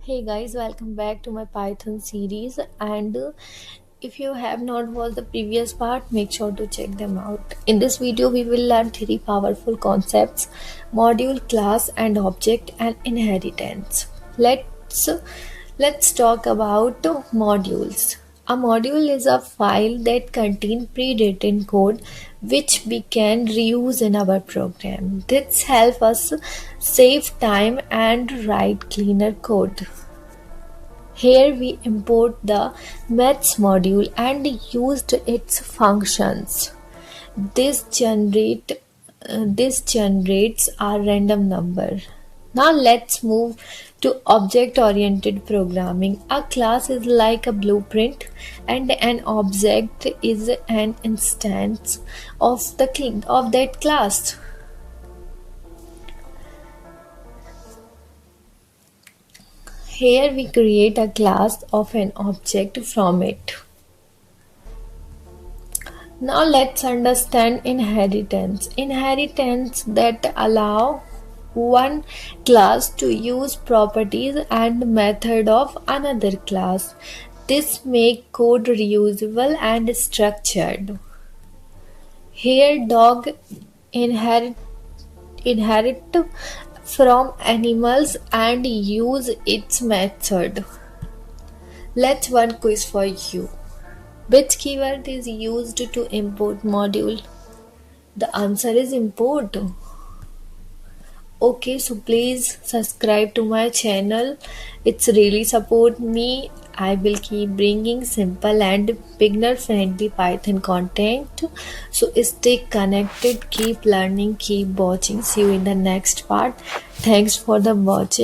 Hey guys, welcome back to my Python series. And if you have not watched the previous part, make sure to check them out. In this video, we will learn three powerful concepts: module, class, and object, and inheritance. Let's talk about modules. A module is a file that contains pre-written code which we can reuse in our program. This helps us save time and write cleaner code. Here we import the maths module and used its functions. This generate this generates a random number. Now let's move to object-oriented programming. A class is like a blueprint, and an object is an instance of that class. Here we create a class of an object from it. Now let's understand inheritance. Inheritance that allow one class to use properties and method of another class. This make code reusable and structured. Here dog inherit inherit from animals and use its method. Let's one quiz for you. Which keyword is used to import module? The answer is import. Okay, so please subscribe to my channel. It's really support me. I will keep bringing simple and beginner friendly Python content. So stay connected, keep learning, keep watching. See you in the next part. Thanks for the watching.